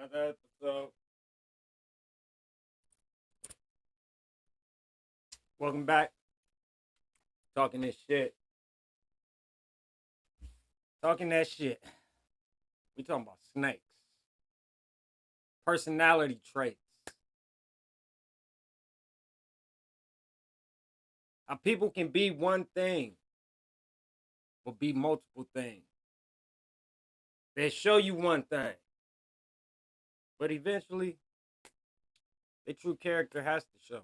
Another episode. Welcome back. Talking this shit. Talking that shit. We talking about snakes. Personality traits. How people can be one thing, but be multiple things. They show you one thing, but eventually, their true character has to show,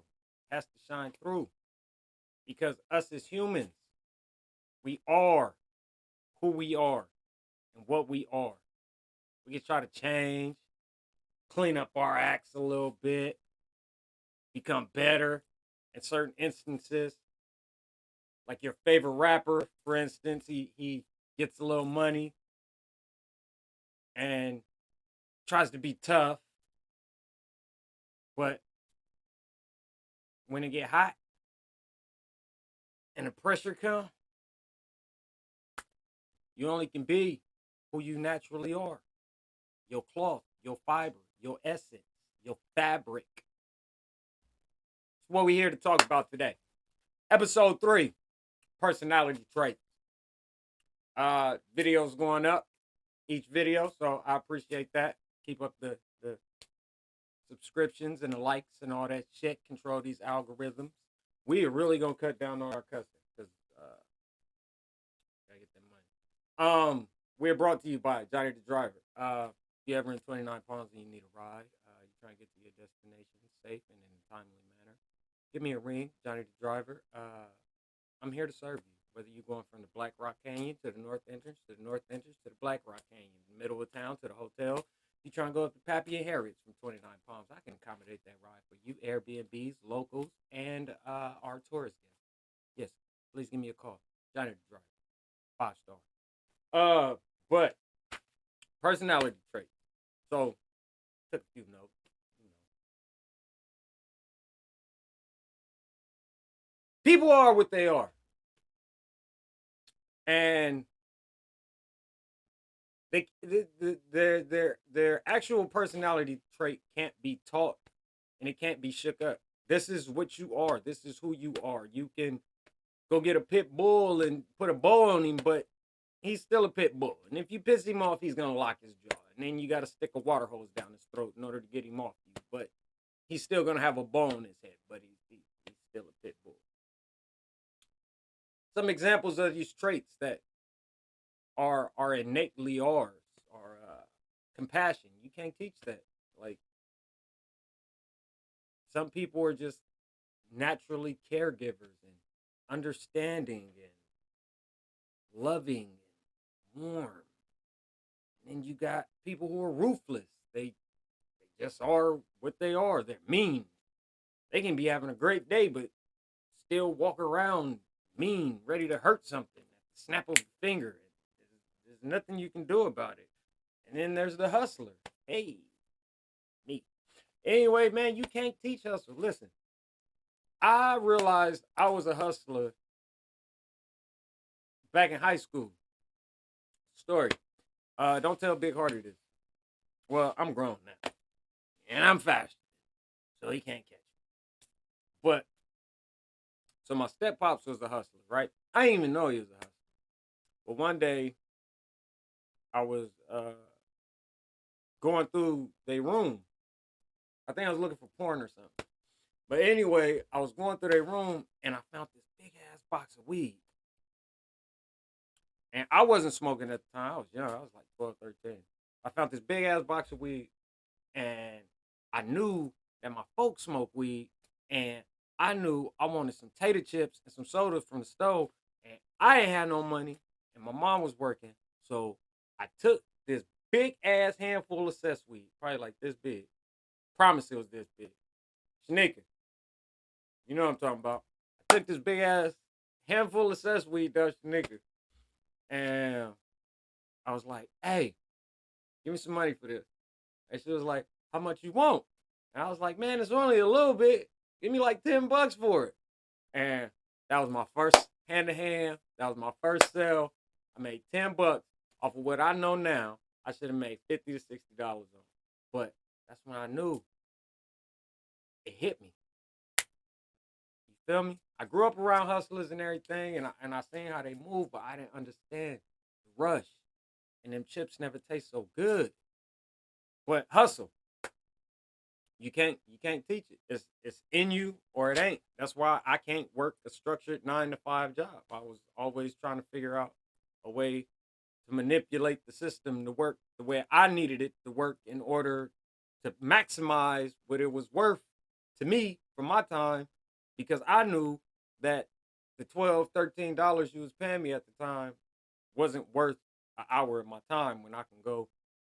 has to shine through. Because us as humans, we are who we are and what we are. We can try to change, clean up our acts a little bit, become better in certain instances. Like your favorite rapper, for instance, he gets a little money and tries to be tough, but when it get hot and the pressure come, you only can be who you naturally are. Your cloth, your fiber, your essence, your fabric. It's what we're here to talk about today. Episode 3, personality traits. Videos going up each video, so I appreciate that. Keep up the subscriptions and the likes and all that shit. Control these algorithms. We are really gonna cut down on our cussing because gotta get that money. We're brought to you by Johnny the Driver. If you're ever in 29 Palms and you need a ride, you're trying to get to your destination safe and in a timely manner, give me a ring, Johnny the Driver. I'm here to serve you. Whether you're going from the Black Rock Canyon to the north entrance, to the north entrance, to the Black Rock Canyon, the middle of town, to the hotel. You trying to go up to Pappy and Harriet's from 29 Palms, I can accommodate that ride for you, Airbnbs, locals, and our tourist guests. Yes, please give me a call. Johnny the Driver. 5-star. But personality traits. So, took a few notes. People are what they are. And their actual personality trait can't be taught and it can't be shook up. This is what you are. This is who you are. You can go get a pit bull and put a bow on him, but he's still a pit bull. And if you piss him off, he's gonna lock his jaw. And then you got to stick a water hose down his throat in order to get him off you. But he's still gonna have a bow on his head, but he's still a pit bull. Some examples of these traits that are innately ours are compassion. You can't teach that. Like, some people are just naturally caregivers and understanding and loving and warm. And then you got people who are ruthless. They just are what they are. They're mean. They can be having a great day, but still walk around mean, ready to hurt something at the snap of a finger. There's nothing you can do about it. And then there's the hustler. Hey, me. Anyway, man, you can't teach hustle. Listen, I realized I was a hustler back in high school. Story. Don't tell Big Hardy this. Well, I'm grown now. And I'm faster. So he can't catch me. But, so my step pops was a hustler, right? I didn't even know he was a hustler. But one day, I was going through their room. I think I was looking for porn or something. But anyway, I was going through their room and I found this big ass box of weed. And I wasn't smoking at the time. I was young. I was like 12, 13. I found this big ass box of weed and I knew that my folks smoked weed and I knew I wanted some tater chips and some sodas from the stove and I ain't had no money and my mom was working. So I took this big ass handful of cess weed, probably like this big. Promise it was this big. Shanika, you know what I'm talking about. I took this big ass handful of cess weed, though, Shanika. And I was like, hey, give me some money for this. And she was like, how much you want? And I was like, man, it's only a little bit. Give me like $10 for it. And that was my first hand to hand. That was my first sale. I made $10 off of what I know now. I should have made $50 to $60 on. But that's when I knew it hit me. You feel me? I grew up around hustlers and everything, and I seen how they move, but I didn't understand the rush. And them chips never taste so good. But hustle, you can't teach it. It's in you or it ain't. That's why I can't work a structured 9 to 5 job. I was always trying to figure out a way to manipulate the system to work the way I needed it to work in order to maximize what it was worth to me for my time, because I knew that the $12, $13 you was paying me at the time wasn't worth an hour of my time when I can go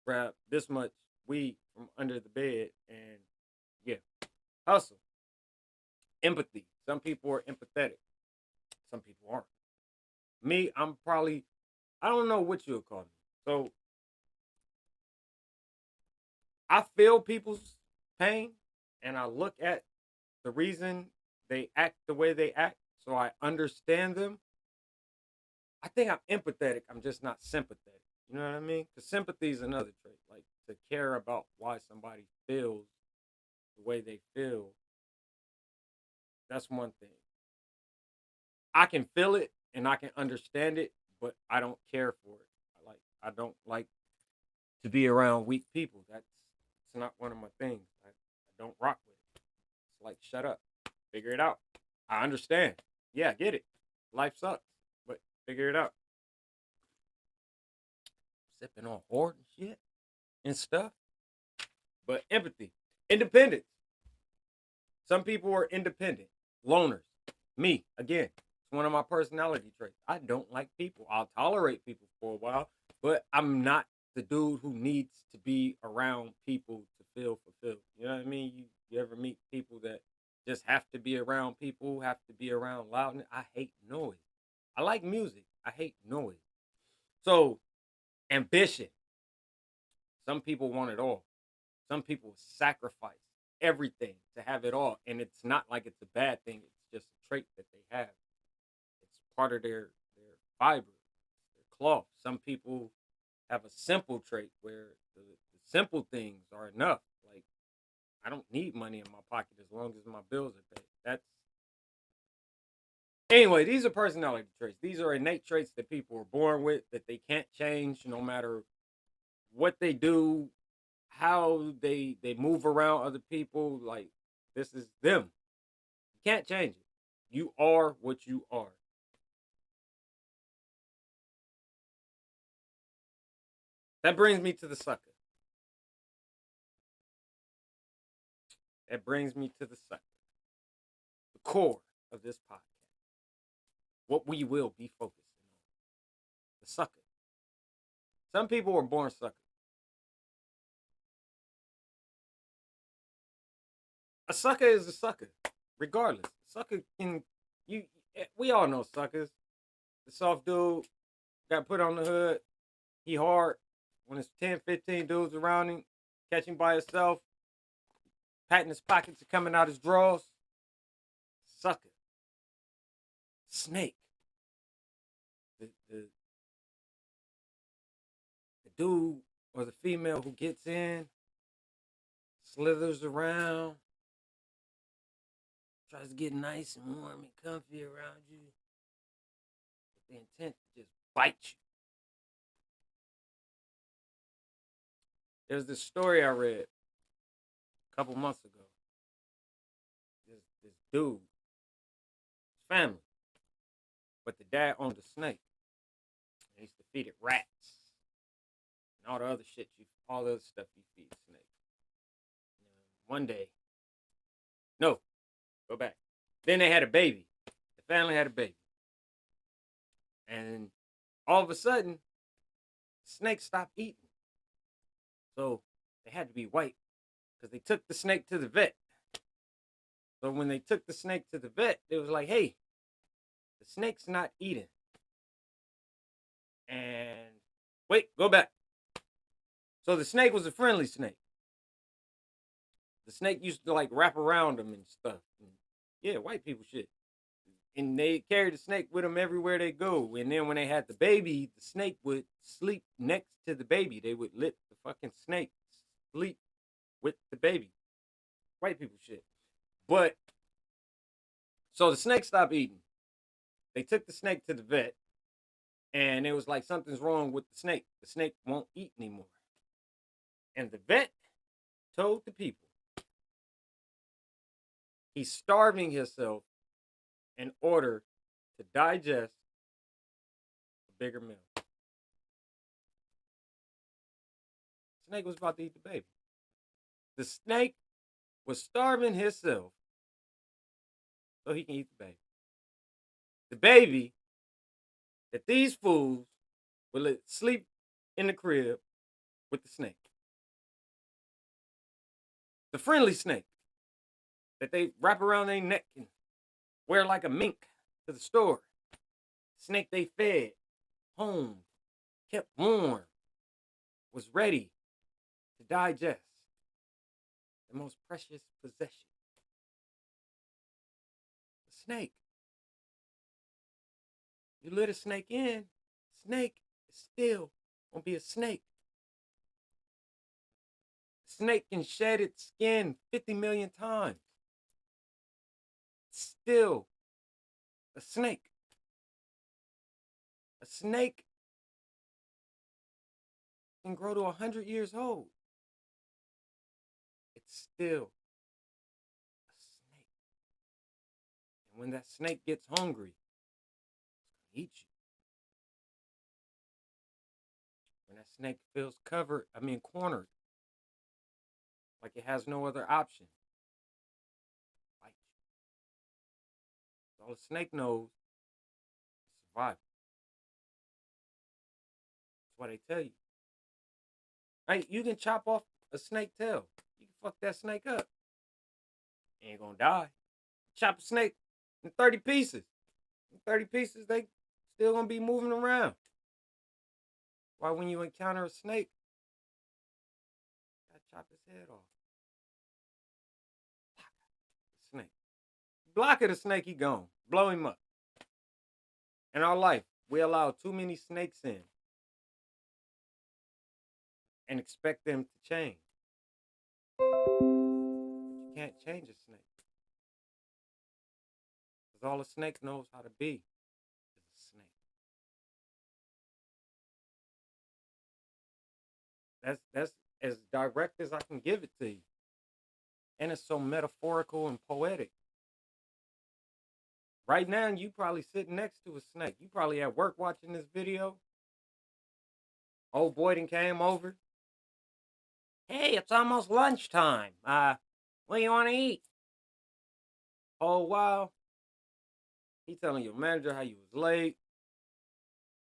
grab this much weed from under the bed and yeah, hustle. Empathy. Some people are empathetic. Some people aren't. Me, I'm probably, I don't know what you would call me. So I feel people's pain and I look at the reason they act the way they act. So I understand them. I think I'm empathetic. I'm just not sympathetic. You know what I mean? Because sympathy is another trait. Like to care about why somebody feels the way they feel. That's one thing. I can feel it and I can understand it, but I don't care for it. I don't like to be around weak people. It's not one of my things. I don't rock with it. It's like shut up. Figure it out. I understand. Yeah, I get it. Life sucks. But figure it out. Sipping on horde and shit and stuff. But empathy. Independence. Some people are independent. Loners. Me, again, it's one of my personality traits. I don't like people. I'll tolerate people for a while, but I'm not the dude who needs to be around people to feel fulfilled. You know what I mean? You ever meet people that just have to be around people, have to be around loudness? I hate noise. I like music. I hate noise. So, ambition. Some people want it all. Some people sacrifice everything to have it all. And it's not like it's a bad thing. It's just a trait that they have. It's part of their fiber, their cloth. Some people have a simple trait where the simple things are enough. Like I don't need money in my pocket as long as my bills are paid. That's anyway, these are personality traits. These are innate traits that people are born with that they can't change no matter what they do, how they move around other people. Like this is them. You can't change it. You are what you are. That brings me to the sucker. That brings me to the sucker. The core of this podcast. What we will be focusing on. The sucker. Some people are born suckers. A sucker is a sucker, regardless. Sucker can you we all know suckers. The soft dude got put on the hood. He hard. When it's 10, 15 dudes around him, catch him by himself, patting his pockets and coming out his drawers. Sucker. Snake. The dude or the female who gets in, slithers around, tries to get nice and warm and comfy around you with the intent to just bite you. There's this story I read a couple months ago. This dude, his family, but the dad owned a snake. And he used to feed it rats and all the other shit, all the other stuff you feed snakes. One day, no, go back. Then they had a baby. The family had a baby. And all of a sudden, snakes stopped eating. So they had to be white because they took the snake to the vet. So when they took the snake to the vet, it was like, hey, the snake's not eating. And wait, go back. So the snake was a friendly snake. The snake used to like wrap around them and stuff. And yeah, white people shit. And they carried the snake with them everywhere they go. And then when they had the baby, the snake would sleep next to the baby. They would let the fucking snake sleep with the baby. White people shit. But so the snake stopped eating. They took the snake to the vet, and it was like something's wrong with the snake. The snake won't eat anymore. And the vet told the people he's starving himself in order to digest a bigger meal. The snake was about to eat the baby. The snake was starving himself so he can eat the baby. The baby that these fools will let sleep in the crib with the snake. The friendly snake that they wrap around their neck and wear like a mink to the store. Snake they fed, home, kept warm, was ready to digest the most precious possession. The snake. You let a snake in, snake is still gonna be a snake. Snake can shed its skin 50 million times. It's still a snake. A snake can grow to 100 years old. It's still a snake. And when that snake gets hungry, it's gonna eat you. When that snake feels cornered, like it has no other option, bite you. All the snake knows is survival. That's why they tell you. Right? You can chop off a snake tail. You can fuck that snake up. It ain't gonna die. Chop a snake in 30 pieces. In 30 pieces, they still gonna be moving around. Why when you encounter a snake, you gotta chop his head off. The snake. Block of the snake, he gone. Blow him up. In our life, we allow too many snakes in and expect them to change. But you can't change a snake. Because all a snake knows how to be is a snake. That's as direct as I can give it to you. And it's so metaphorical and poetic. Right now, you probably sitting next to a snake. You probably at work watching this video. Old boy done came over. Hey, it's almost lunchtime. What do you want to eat? Oh, wow. He telling your manager how you was late.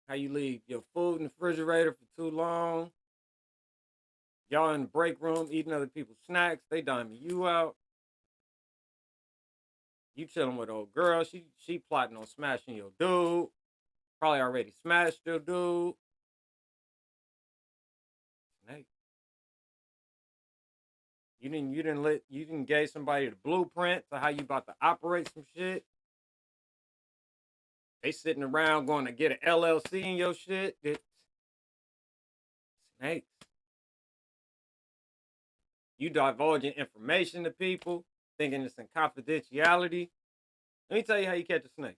How you leave your food in the refrigerator for too long. Y'all in the break room eating other people's snacks. They diming you out. You chilling with old girl. She plotting on smashing your dude. Probably already smashed your dude. Snake. You didn't give somebody the blueprint to how you about to operate some shit. They sitting around going to get an LLC in your shit. It's snakes. You divulging information to people, thinking it's in confidentiality. Let me tell you how you catch a snake.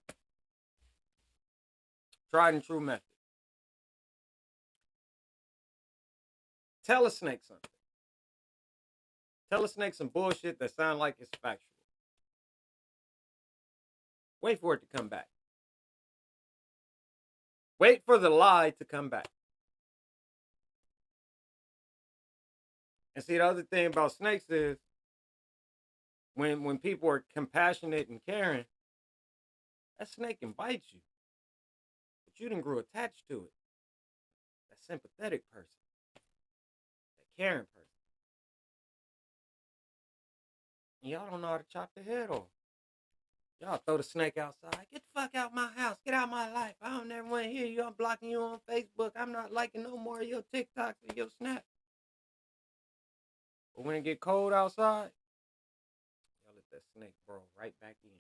Tried and true method. Tell a snake something. Tell a snake some bullshit that sound like it's factual. Wait for it to come back. Wait for the lie to come back. And see, the other thing about snakes is when people are compassionate and caring, that snake can bite you. But you didn't grow attached to it. That sympathetic person. That caring person. And y'all don't know how to chop the head off. Y'all throw the snake outside. Get the fuck out my house. Get out my life. I don't never want to hear you. I'm blocking you on Facebook. I'm not liking no more of your TikToks or your Snap. But when it get cold outside, y'all let that snake burrow right back in.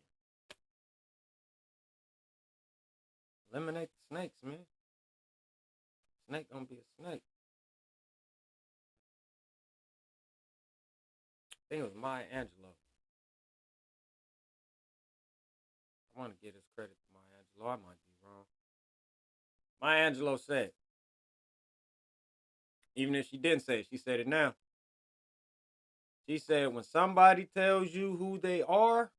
Eliminate the snakes, man. Snake gonna be a snake. I think it was Maya Angelou. I want to give this credit to Maya Angelou. I might be wrong. Maya Angelou said, even if she didn't say it, she said it now. She said, when somebody tells you who they are,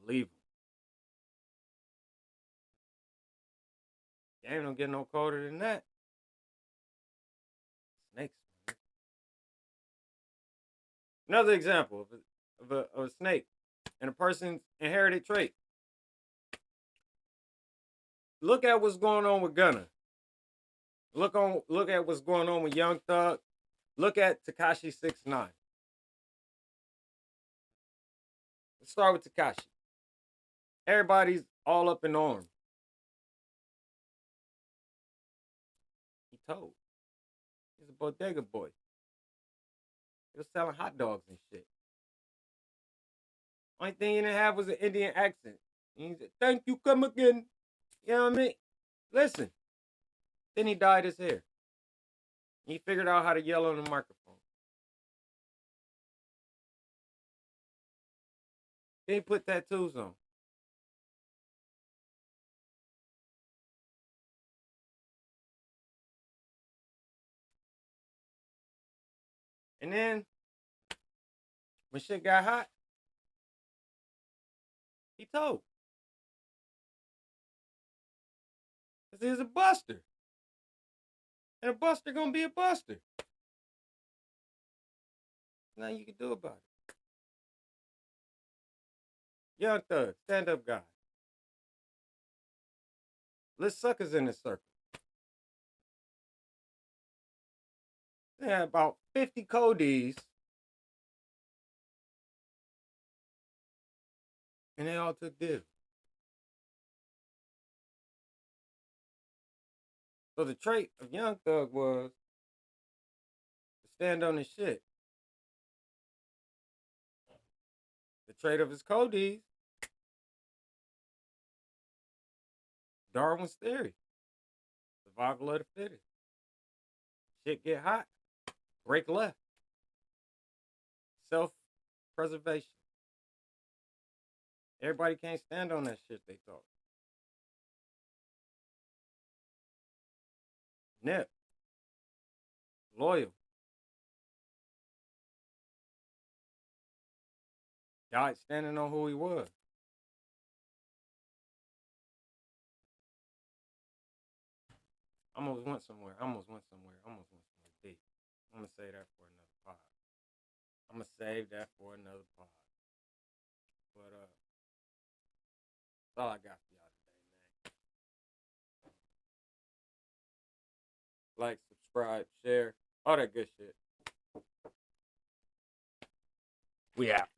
believe them. Game don't get no colder than that. Snakes. Another example of a snake and a person's inherited trait. Look at what's going on with Gunna. Look at what's going on with Young Thug. Look at Tekashi 6ix9ine. Let's start with Tekashi. Everybody's all up in arms. He told. He's a bodega boy. He was selling hot dogs and shit. Only thing he didn't have was an Indian accent. And he said, "Thank you, come again." You know what I mean? Listen. Then he dyed his hair. He figured out how to yell on the microphone. Then he put tattoos on. And then, when shit got hot, he told. Because he was a buster. And a buster gonna be a buster. Nothing you can do about it. Young Thug, stand-up guy. Let's Succa's in this circle. They had about 50 Codys. And they all took deals. So the trait of Young Thug was to stand on his shit. The trait of his Codys, Darwin's theory. Survival of the fittest. Shit get hot, break left. Self-preservation. Everybody can't stand on that shit they thought. Nip. Loyal. Died standing on who he was. I almost went somewhere. Deep. I'm gonna say that for another pod. I'm gonna save that for another pod. But that's all I got for y'all today, man. Like, subscribe, share, all that good shit. We out.